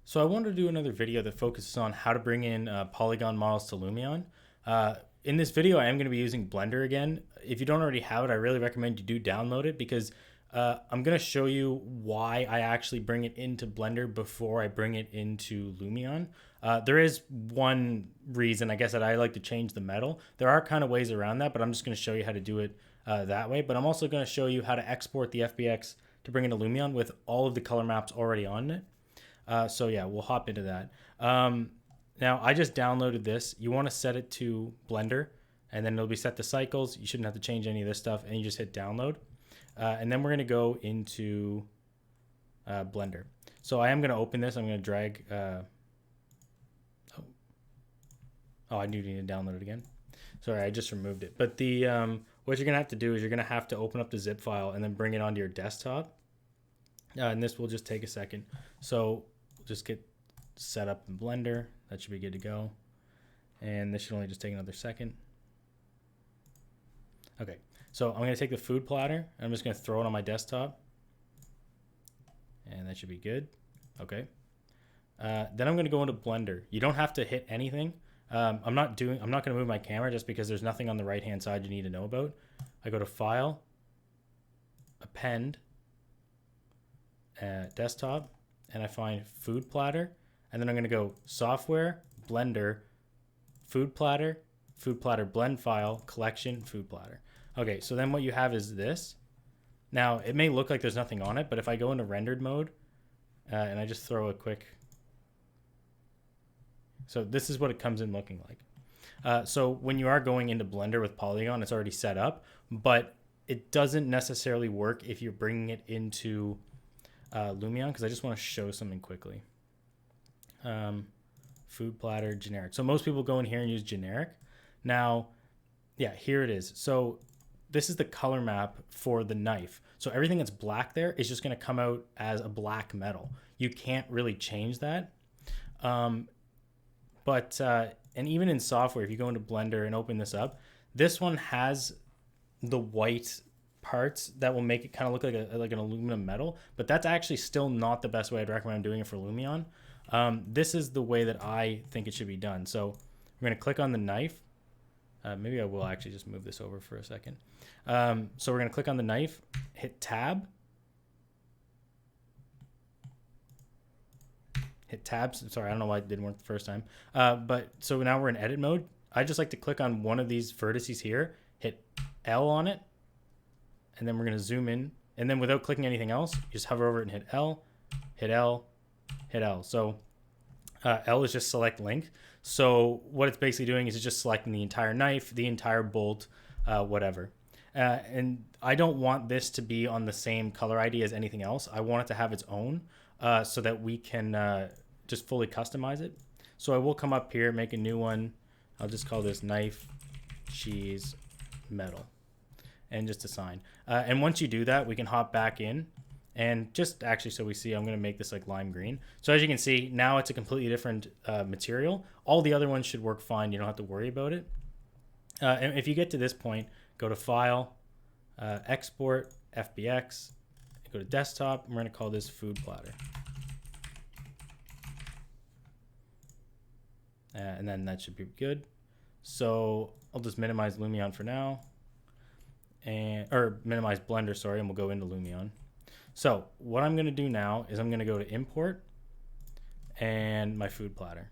So I wanted to do another video that focuses on how to bring in Poliigon models to Lumion. In this video, I am going to be using Blender again. If you don't already have it, I really recommend you do download it because I'm going to show you why I actually bring it into Blender before I bring it into Lumion. There is one reason, I guess, that I like to change the metal. There are kind of ways around that, but I'm just going to show you how to do it that way. But I'm also going to show you how to export the FBX to bring into Lumion with all of the color maps already on it. So yeah, we'll hop into that. Now I just downloaded this. You want to set it to Blender and then it'll be set to cycles. You shouldn't have to change any of this stuff and you just hit download. And then we're going to go into Blender. So I am going to open this. I'm going to drag. I do need to download it again. Sorry, I just removed it. But the what you're going to have to do is you're going to have to open up the zip file and then bring it onto your desktop. And this will just take a second. So just get set up in Blender. That should be good to go. And this should only just take another second. Okay, so I'm going to take the food platter. And I'm just going to throw it on my desktop. And that should be good. Okay. Then I'm going to go into Blender. You don't have to hit anything. I'm not going to move my camera just because there's nothing on the right hand side you need to know about. I go to File, Append, Desktop, and I find Food Platter, and then I'm going to go Software, Blender, Food Platter Blend File, Collection, Food Platter. Okay, so then what you have is this. Now, it may look like there's nothing on it, but if I go into rendered mode, and I just throw a quick... So this is what it comes in looking like. So when you are going into Blender with Poliigon, it's already set up, but it doesn't necessarily work if you're bringing it into Lumion, because I just want to show something quickly. Food platter, generic. So most people go in here and use generic. Now, yeah, here it is. So this is the color map for the knife. So everything that's black there is just going to come out as a black metal. You can't really change that. And even in software, if you go into Blender and open this up, this one has the white parts that will make it kind of look like an aluminum metal, but that's actually still not the best way I'd recommend doing it for Lumion. This is the way that I think it should be done. So we're going to click on the knife. Maybe I will actually just move this over for a second. So we're going to click on the knife, hit tab, Sorry, I don't know why it didn't work the first time. But so now we're in edit mode. I just like to click on one of these vertices here, hit L on it, and then we're going to zoom in. And then without clicking anything else, you just hover over it and hit L, hit L, hit L. So L is just select length. So what it's basically doing is it's just selecting the entire knife, the entire bolt, whatever. And I don't want this to be on the same color ID as anything else. I want it to have its own so that we can just fully customize it. So I will come up here, make a new one. I'll just call this knife, cheese, metal, and just assign. And once you do that, we can hop back in and just actually, so we see, I'm going to make this like lime green. So as you can see, now it's a completely different material. All the other ones should work fine. You don't have to worry about it. And if you get to this point, go to File, Export, FBX, go to Desktop. And we're going to call this Food Platter. And then that should be good. So I'll just minimize Lumion for now. Or minimize Blender, sorry, and we'll go into Lumion. So what I'm going to do now is I'm going to go to Import and my Food Platter.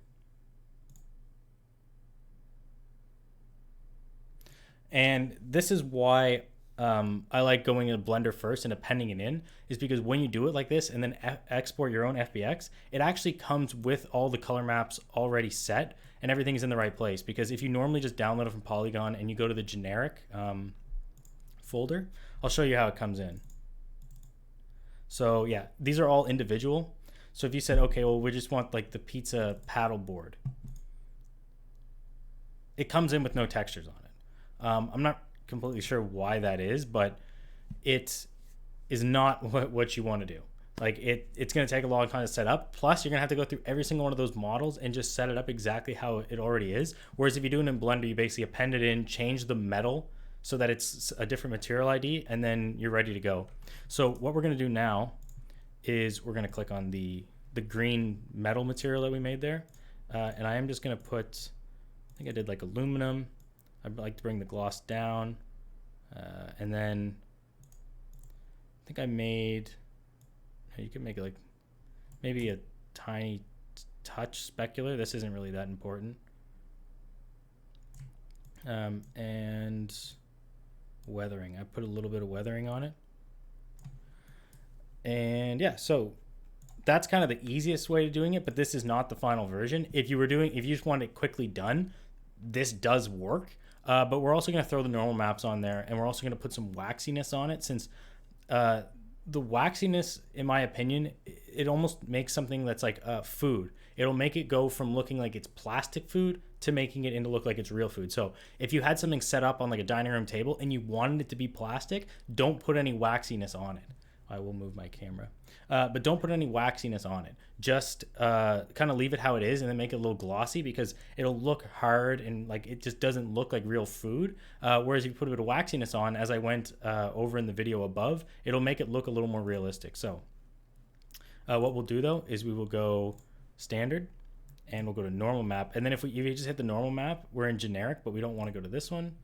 And this is why I like going into Blender first and appending it in, is because when you do it like this and then export your own FBX, it actually comes with all the color maps already set and everything's in the right place. Because if you normally just download it from Poliigon and you go to the generic folder, I'll show you how it comes in. So yeah, these are all individual. So if you said, okay, well, we just want like the pizza paddle board, it comes in with no textures on it. I'm not completely sure why that is, but it is not what you want to do. Like it's going to take a long time to set up. Plus, you're going to have to go through every single one of those models and just set it up exactly how it already is. Whereas if you do it in Blender, you basically append it in, change the metal so that it's a different material ID, and then you're ready to go. So what we're going to do now is we're going to click on the the green metal material that we made there. And I am just going to put, I think I did like aluminum. I'd like to bring the gloss down. And then I think I made, you can make it like maybe a tiny touch specular. This isn't really that important. And weathering. I put a little bit of weathering on it. And yeah, so that's kind of the easiest way of doing it, but this is not the final version. If you just want it quickly done, this does work. But we're also going to throw the normal maps on there, and we're also going to put some waxiness on it, since the waxiness, in my opinion, it almost makes something that's like food. It'll make it go from looking like it's plastic food to making it into look like it's real food. So if you had something set up on like a dining room table and you wanted it to be plastic, don't put any waxiness on it. I will move my camera. But don't put any waxiness on it. Just kind of leave it how it is and then make it a little glossy, because it'll look hard and like it just doesn't look like real food. Whereas if you put a bit of waxiness on, as I went over in the video above, it'll make it look a little more realistic. So what we'll do though is we will go standard and we'll go to normal map. And then if you just hit the normal map, we're in generic, but we don't want to go to this one.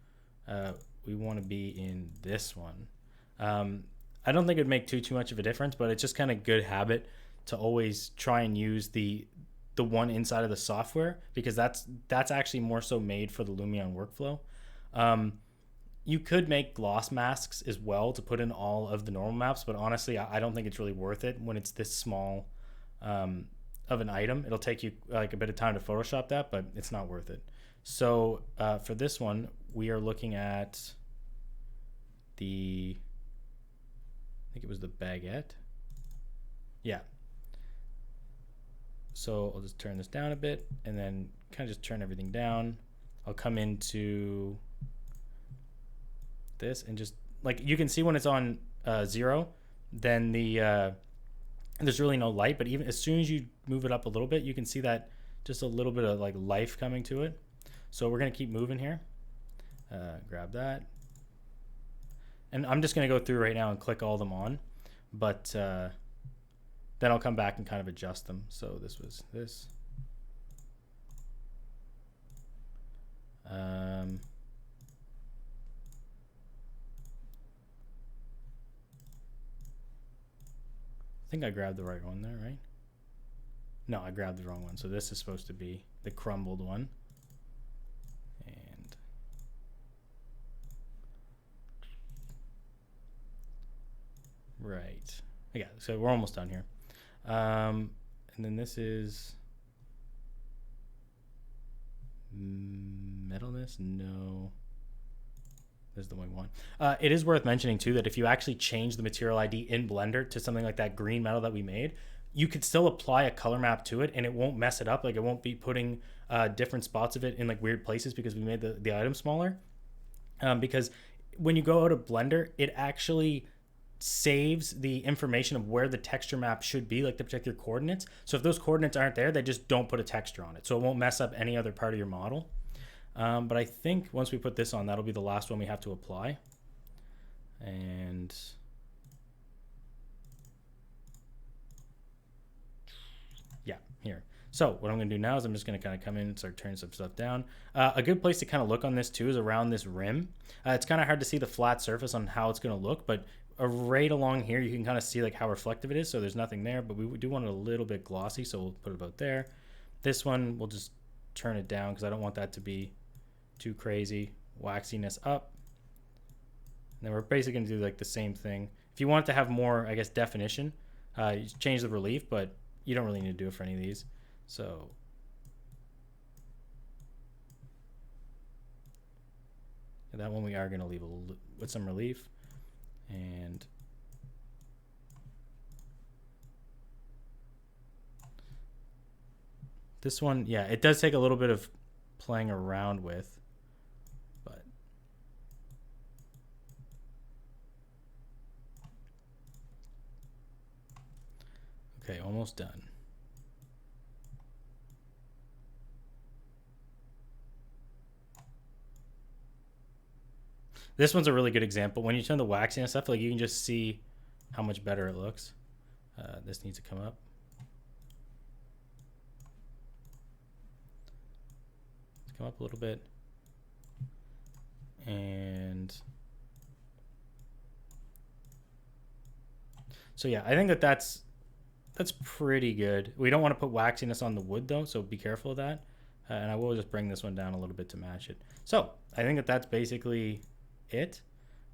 We want to be in this one. I don't think it'd make too much of a difference, but it's just kind of good habit to always try and use the one inside of the software, because that's actually more so made for the Lumion workflow. You could make gloss masks as well to put in all of the normal maps, but honestly, I don't think it's really worth it when it's this small of an item. It'll take you like a bit of time to Photoshop that, but it's not worth it. So for this one, we are looking at I think it was the baguette. Yeah. So I'll just turn this down a bit and then kind of just turn everything down. I'll come into this and just like, you can see when it's on 0, then there's really no light, but even as soon as you move it up a little bit, you can see that just a little bit of like life coming to it. So we're going to keep moving here. Grab that. And I'm just going to go through right now and click all them on, but then I'll come back and kind of adjust them. So this was this. I think I grabbed the right one there, right? No, I grabbed the wrong one. So this is supposed to be the crumbled one. And right. Yeah, so we're almost done here. And then this is metalness. No. This is the one we want. It is worth mentioning too that if you actually change the material ID in Blender to something like that green metal that we made, you could still apply a color map to it and it won't mess it up. Like it won't be putting different spots of it in like weird places because we made the item smaller. Because when you go out of Blender, it actually saves the information of where the texture map should be, like the particular coordinates. So if those coordinates aren't there, they just don't put a texture on it. So it won't mess up any other part of your model. But I think once we put this on, that'll be the last one we have to apply. And yeah, here. So what I'm going to do now is I'm just going to kind of come in and start turning some stuff down. A good place to kind of look on this too is around this rim. It's kind of hard to see the flat surface on how it's going to look, but right along here you can kind of see like how reflective it is. So there's nothing there, but we do want it a little bit glossy, so we'll put it about there. This one we'll just turn it down because I don't want that to be too crazy. Waxiness up. And then we're basically going to do like the same thing. If you want it to have more, I guess, definition, you change the relief, but you don't really need to do it for any of these. So that one we are going to leave with some relief. And this one, yeah, it does take a little bit of playing around with, but okay, almost done. This one's a really good example. When you turn the waxing and stuff, like you can just see how much better it looks. This needs to come up. come up a little bit. And so yeah, I think that's pretty good. We don't want to put waxiness on the wood though, so be careful of that. And I will just bring this one down a little bit to match it. So I think that's basically it.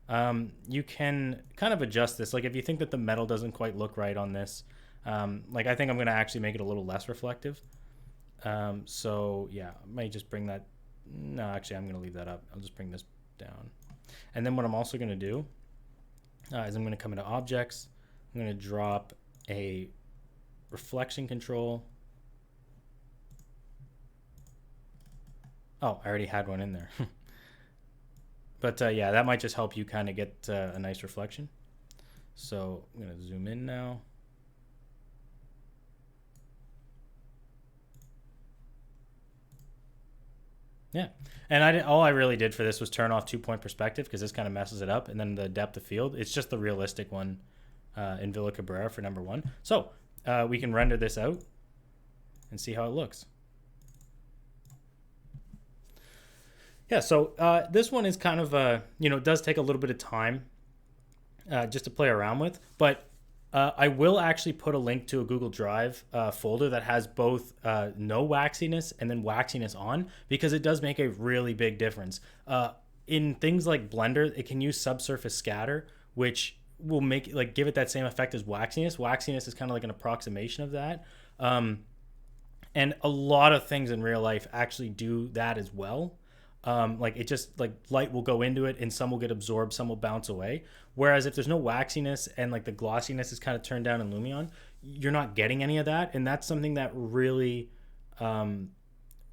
You can kind of adjust this. Like if you think that the metal doesn't quite look right on this, like I think I'm going to actually make it a little less reflective. So yeah, I might just bring that. No, actually I'm going to leave that up. I'll just bring this down. And then what I'm also going to do is I'm going to come into objects. I'm going to drop a reflection control. Oh, I already had one in there. But yeah, that might just help you kind of get a nice reflection. So I'm going to zoom in now. Yeah, and all I really did for this was turn off 2-point perspective because this kind of messes it up, and then the depth of field. It's just the realistic one in Villa Cabrera for number 1. So we can render this out and see how it looks. Yeah, so this one is kind of it does take a little bit of time just to play around with, but I will actually put a link to a Google Drive folder that has both no waxiness and then waxiness on, because it does make a really big difference. In things like Blender, it can use subsurface scatter, which will make give it that same effect as waxiness. Waxiness is kind of like an approximation of that. And a lot of things in real life actually do that as well. It just light will go into it and some will get absorbed, some will bounce away. Whereas if there's no waxiness and the glossiness is kind of turned down in Lumion, you're not getting any of that. And that's something that really,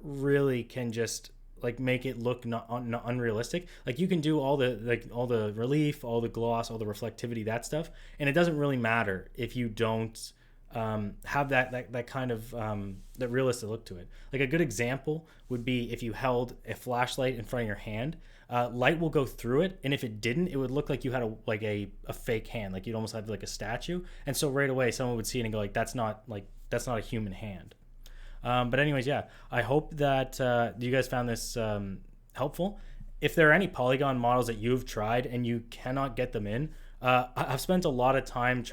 really can just make it look not unrealistic. You can do all the relief, all the gloss, all the reflectivity, that stuff. And it doesn't really matter if you don't have that kind of that realistic look to it. A good example would be if you held a flashlight in front of your hand, light will go through it, and if it didn't, it would look like you had a fake hand, you'd almost have a statue. And so right away someone would see it and go that's not a human hand. But anyways, yeah, I hope that you guys found this helpful. If there are any Poliigon models that you've tried and you cannot get them in, I've spent a lot of time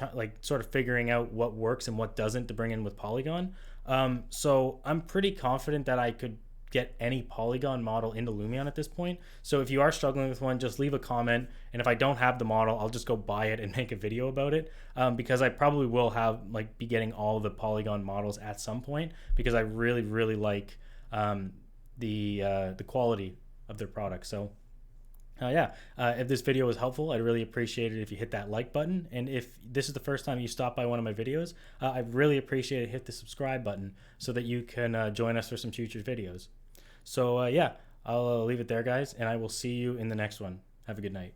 sort of figuring out what works and what doesn't to bring in with Poliigon. So I'm pretty confident that I could get any Poliigon model into Lumion at this point. So if you are struggling with one, just leave a comment. And if I don't have the model, I'll just go buy it and make a video about it. Because I probably will be getting all the Poliigon models at some point, because I really, really like the quality of their products. So if this video was helpful, I'd really appreciate it if you hit that like button. And if this is the first time you stop by one of my videos, I'd really appreciate it. Hit the subscribe button so that you can join us for some future videos. So I'll leave it there, guys, and I will see you in the next one. Have a good night.